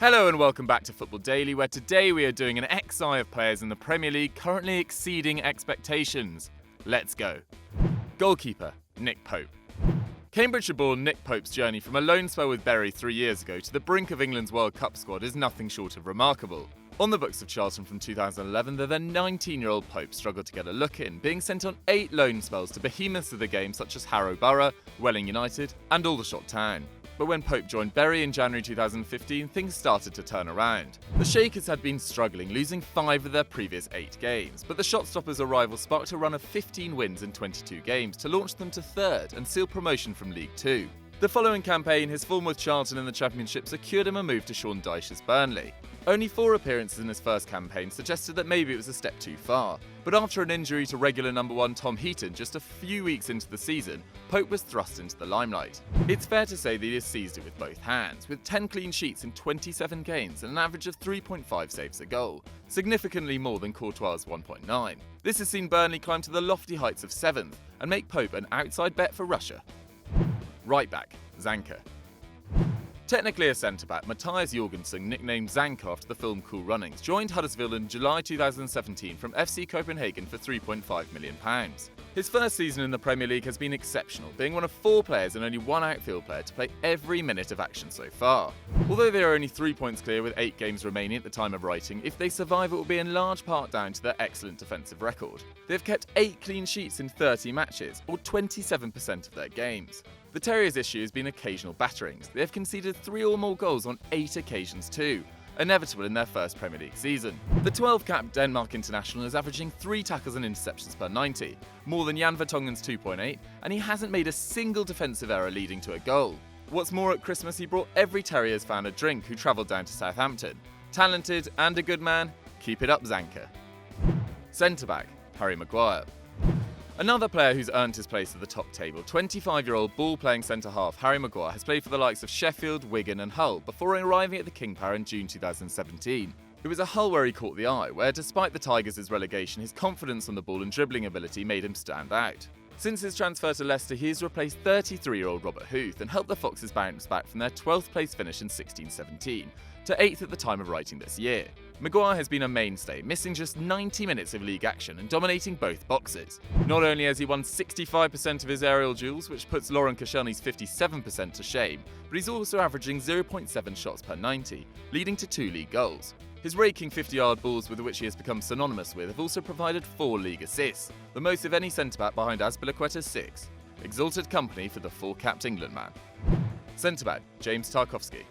Hello and welcome back to Football Daily, where today we are doing an XI of players in the Premier League currently exceeding expectations. Let's go. Goalkeeper, Nick Pope. Cambridgeshire-born Nick Pope's journey from a loan spell with Bury 3 years ago to the brink of England's World Cup squad is nothing short of remarkable. On the books of Charlton from 2011, the then 19-year-old Pope struggled to get a look in, being sent on 8 loan spells to behemoths of the game such as Harrow Borough, Welling United and Aldershot Town. But when Pope joined Bury in January 2015, things started to turn around. The Shakers had been struggling, losing 5 of their previous 8 games, but the shot-stoppers' arrival sparked a run of 15 wins in 22 games to launch them to 3rd and seal promotion from League 2. The following campaign, his form with Charlton in the Championship secured him a move to Sean Dyche's Burnley. Only 4 appearances in his first campaign suggested that maybe it was a step too far, but after an injury to regular number 1 Tom Heaton just a few weeks into the season, Pope was thrust into the limelight. It's fair to say that he has seized it with both hands, with 10 clean sheets in 27 games and an average of 3.5 saves a goal, significantly more than Courtois' 1.9. This has seen Burnley climb to the lofty heights of 7th and make Pope an outside bet for Russia. Right back, Zanka. Technically a centre-back, Matthias Jorgensen, nicknamed Zanka after the film Cool Runnings, joined Huddersfield in July 2017 from FC Copenhagen for £3.5 million. His first season in the Premier League has been exceptional, being one of 4 players and only 1 outfield player to play every minute of action so far. Although they are only 3 points clear with 8 games remaining at the time of writing, if they survive it will be in large part down to their excellent defensive record. They have kept 8 clean sheets in 30 matches, or 27% of their games. The Terriers' issue has been occasional batterings. They have conceded 3 or more goals on 8 occasions too, inevitable in their first Premier League season. The 12-capped Denmark international is averaging 3 tackles and interceptions per 90, more than Jan Vertonghen's 2.8, and he hasn't made a single defensive error leading to a goal. What's more, at Christmas he brought every Terriers fan a drink who travelled down to Southampton. Talented and a good man, keep it up Zanka. Centre-back, Harry Maguire. Another player who's earned his place at the top table, 25-year-old ball-playing centre-half Harry Maguire has played for the likes of Sheffield, Wigan and Hull before arriving at the King Power in June 2017. It was a Hull where he caught the eye, where despite the Tigers' relegation, his confidence on the ball and dribbling ability made him stand out. Since his transfer to Leicester, he has replaced 33-year-old Robert Huth and helped the Foxes bounce back from their 12th place finish in 16-17 to 8th at the time of writing this year. Maguire has been a mainstay, missing just 90 minutes of league action and dominating both boxes. Not only has he won 65% of his aerial duels, which puts Lauren Koscielny's 57% to shame, but he's also averaging 0.7 shots per 90, leading to 2 league goals. His raking 50-yard balls with which he has become synonymous with have also provided 4 league assists, the most of any centre-back behind Azpilicueta's 6. Exalted company for the 4-capped England man. Centre-back, James Tarkowski.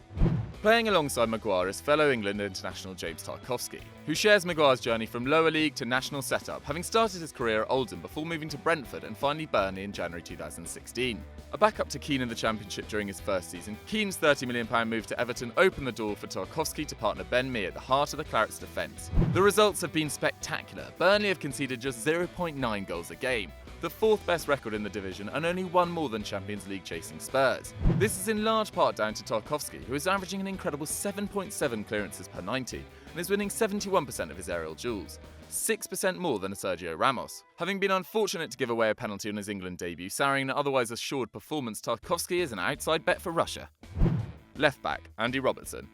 Playing alongside Maguire is fellow England international James Tarkowski, who shares Maguire's journey from lower league to national setup, having started his career at Oldham before moving to Brentford and finally Burnley in January 2016. A backup to Keane in the Championship during his first season, Keane's £30 million move to Everton opened the door for Tarkowski to partner Ben Mee at the heart of the Clarets' defence. The results have been spectacular. Burnley have conceded just 0.9 goals a game, the 4th best record in the division and only 1 more than Champions League chasing Spurs. This is in large part down to Tarkowski, who is averaging an incredible 7.7 clearances per 90 and is winning 71% of his aerial duels, 6% more than Sergio Ramos. Having been unfortunate to give away a penalty on his England debut, souring an otherwise assured performance, Tarkowski is an outside bet for Russia. Left back, Andy Robertson.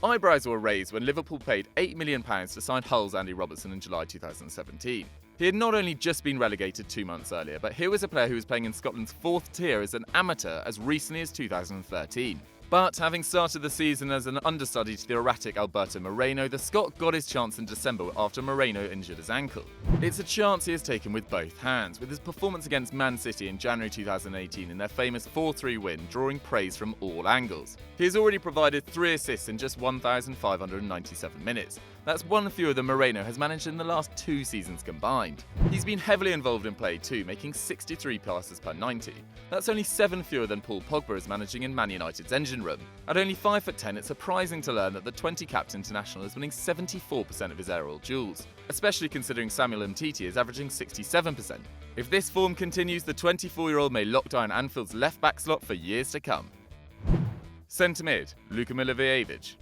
Eyebrows were raised when Liverpool paid £8 million to sign Hull's Andy Robertson in July 2017. He had not only just been relegated 2 months earlier, but here was a player who was playing in Scotland's 4th tier as an amateur as recently as 2013. But having started the season as an understudy to the erratic Alberto Moreno, the Scot got his chance in December after Moreno injured his ankle. It's a chance he has taken with both hands, with his performance against Man City in January 2018 in their famous 4-3 win drawing praise from all angles. He has already provided 3 assists in just 1,597 minutes. That's 1 fewer than Moreno has managed in the last 2 seasons combined. He's been heavily involved in play too, making 63 passes per 90. That's only 7 fewer than Paul Pogba is managing in Man United's engine room. At only 5'10", it's surprising to learn that the 20-capped international is winning 74% of his aerial duels, especially considering Samuel Umtiti is averaging 67%. If this form continues, the 24-year-old may lock down Anfield's left-back slot for years to come. Centre mid, Luka Milivojevi.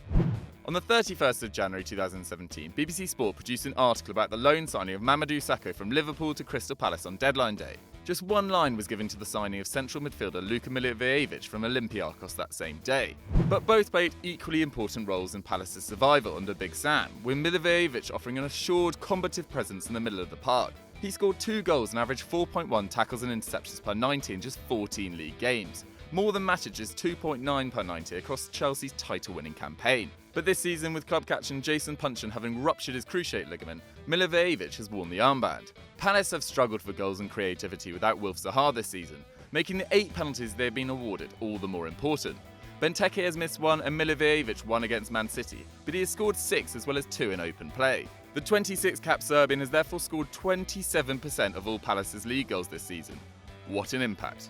On the 31st of January 2017, BBC Sport produced an article about the loan signing of Mamadou Sakho from Liverpool to Crystal Palace on deadline day. Just one line was given to the signing of central midfielder Luka Milivojevi from Olympiacos that same day. But both played equally important roles in Palace's survival under Big Sam, with Milivojevi offering an assured combative presence in the middle of the park. He scored 2 goals and averaged 4.1 tackles and interceptions per 90 in just 14 league games, more than Matic's 2.9 per 90 across Chelsea's title-winning campaign. But this season, with club captain Jason Puncheon having ruptured his cruciate ligament, Milivojevi has worn the armband. Palace have struggled for goals and creativity without Wilf Zaha this season, making the 8 penalties they've been awarded all the more important. Benteke has missed 1 and Milivojevi 1 against Man City, but he has scored 6 as well as 2 in open play. The 26-cap Serbian has therefore scored 27% of all Palace's league goals this season. What an impact.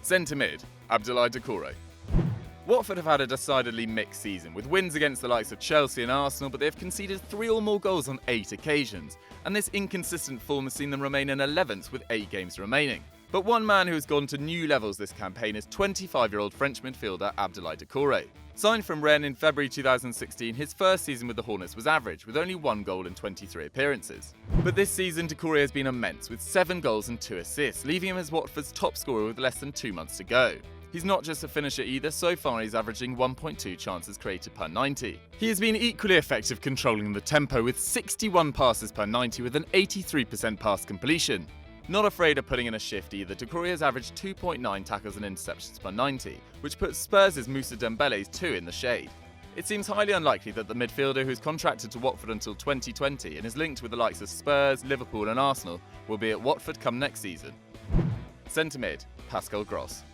Centre mid, Abdoulaye Doucouré. Watford have had a decidedly mixed season, with wins against the likes of Chelsea and Arsenal, but they have conceded 3 or more goals on 8 occasions, and this inconsistent form has seen them remain in 11th with 8 games remaining. But one man who has gone to new levels this campaign is 25-year-old French midfielder Abdoulaye Doucouré. Signed from Rennes in February 2016, his first season with the Hornets was average, with only 1 goal in 23 appearances. But this season, Doucouré has been immense, with 7 goals and 2 assists, leaving him as Watford's top scorer with less than 2 months to go. He's not just a finisher either, so far he's averaging 1.2 chances created per 90. He has been equally effective controlling the tempo, with 61 passes per 90 with an 83% pass completion. Not afraid of putting in a shift either, Doucouré has averaged 2.9 tackles and interceptions per 90, which puts Spurs' Moussa Dembele's 2 in the shade. It seems highly unlikely that the midfielder, who's contracted to Watford until 2020 and is linked with the likes of Spurs, Liverpool and Arsenal, will be at Watford come next season. Centre mid, Pascal Gross.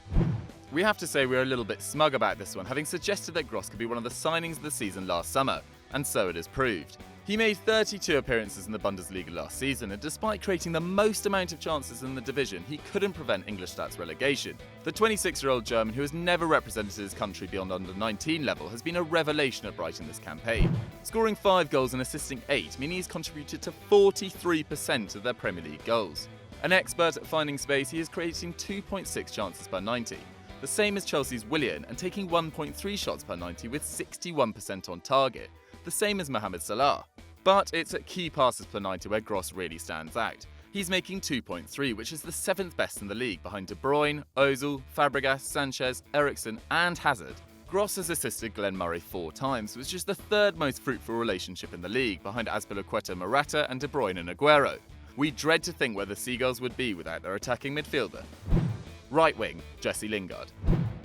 We have to say we're a little bit smug about this one, having suggested that Gross could be one of the signings of the season last summer, and so it has proved. He made 32 appearances in the Bundesliga last season, and despite creating the most amount of chances in the division, he couldn't prevent Ingolstadt's relegation. The 26-year-old German, who has never represented his country beyond under-19 level, has been a revelation at Brighton this campaign, scoring 5 goals and assisting 8, meaning he's contributed to 43% of their Premier League goals. An expert at finding space, he is creating 2.6 chances per 90, the same as Chelsea's Willian, and taking 1.3 shots per 90 with 61% on target, the same as Mohamed Salah. But it's at key passes per 90 where Gross really stands out. He's making 2.3, which is the 7th best in the league, behind De Bruyne, Ozil, Fabregas, Sanchez, Eriksen and Hazard. Gross has assisted Glenn Murray 4 times, which is the 3rd most fruitful relationship in the league, behind Azpilicueta, Morata and De Bruyne and Aguero. We dread to think where the Seagulls would be without their attacking midfielder. Right wing, Jesse Lingard.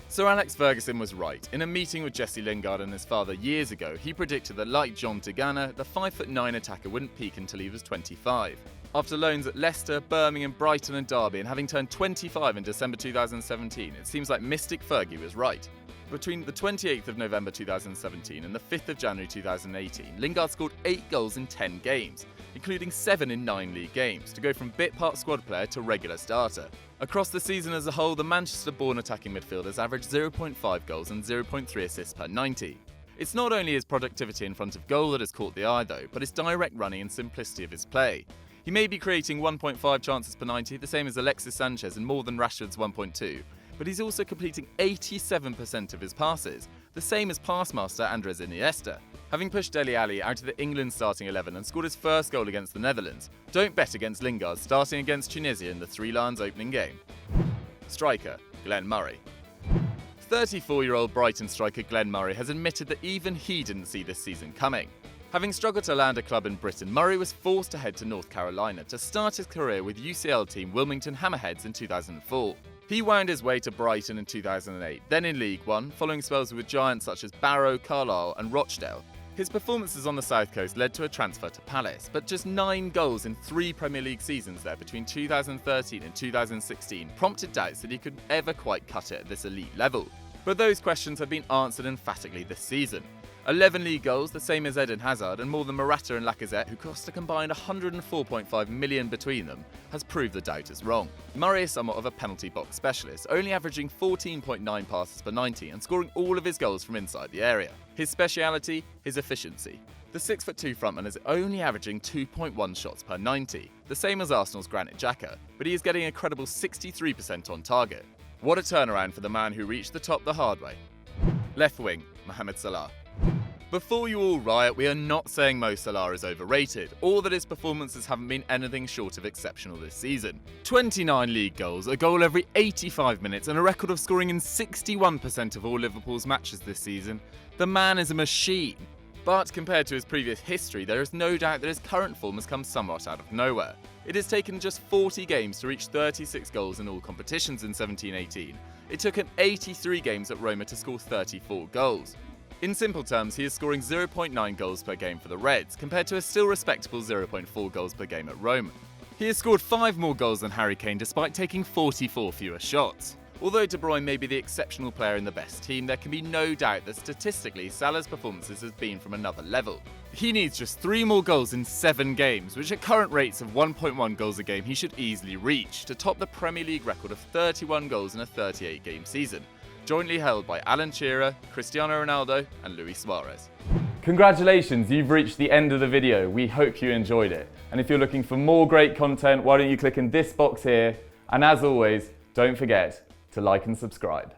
Sir Alex Ferguson was right. In a meeting with Jesse Lingard and his father years ago, he predicted that, like John Tigana, the 5'9" attacker wouldn't peak until he was 25. After loans at Leicester, Birmingham, Brighton and Derby, and having turned 25 in December 2017, it seems like Mystic Fergie was right. Between the 28th of November 2017 and the 5th of January 2018, Lingard scored 8 goals in 10 games, including 7 in 9 league games, to go from bit-part squad player to regular starter. Across the season as a whole, the Manchester-born attacking midfielders averaged 0.5 goals and 0.3 assists per 90. It's not only his productivity in front of goal that has caught the eye though, but his direct running and simplicity of his play. He may be creating 1.5 chances per 90, the same as Alexis Sanchez and more than Rashford's 1.2, but he's also completing 87% of his passes, the same as passmaster Andres Iniesta. Having pushed Dele Alli out of the England starting 11 and scored his first goal against the Netherlands, don't bet against Lingard starting against Tunisia in the Three Lions opening game. Striker, Glenn Murray. 34-year-old Brighton striker Glenn Murray has admitted that even he didn't see this season coming. Having struggled to land a club in Britain, Murray was forced to head to North Carolina to start his career with UCL team Wilmington Hammerheads in 2004. He wound his way to Brighton in 2008, then in League One, following spells with giants such as Barrow, Carlisle and Rochdale. His performances on the South Coast led to a transfer to Palace, but just 9 goals in 3 Premier League seasons there between 2013 and 2016 prompted doubts that he could ever quite cut it at this elite level. But those questions have been answered emphatically this season. 11 league goals, the same as Eden Hazard, and more than Morata and Lacazette, who cost a combined $104.5 million between them, has proved the doubters wrong. Murray is somewhat of a penalty box specialist, only averaging 14.9 passes per 90 and scoring all of his goals from inside the area. His speciality, his efficiency. The 6'2" frontman is only averaging 2.1 shots per 90, the same as Arsenal's Granit Xhaka, but he is getting a credible 63% on target. What a turnaround for the man who reached the top the hard way. Left wing, Mohamed Salah. Before you all riot, we are not saying Mo Salah is overrated, or that his performances haven't been anything short of exceptional this season. 29 league goals, a goal every 85 minutes, and a record of scoring in 61% of all Liverpool's matches this season. The man is a machine. But compared to his previous history, there is no doubt that his current form has come somewhat out of nowhere. It has taken just 40 games to reach 36 goals in all competitions in 17-18. It took him 83 games at Roma to score 34 goals. In simple terms, he is scoring 0.9 goals per game for the Reds, compared to a still respectable 0.4 goals per game at Roma. He has scored 5 more goals than Harry Kane despite taking 44 fewer shots. Although De Bruyne may be the exceptional player in the best team, there can be no doubt that statistically Salah's performances have been from another level. He needs just 3 more goals in 7 games, which at current rates of 1.1 goals a game he should easily reach, to top the Premier League record of 31 goals in a 38-game season, jointly held by Alan Shearer, Cristiano Ronaldo and Luis Suarez. Congratulations, you've reached the end of the video. We hope you enjoyed it. And if you're looking for more great content, why don't you click in this box here, and as always, don't forget to like and subscribe.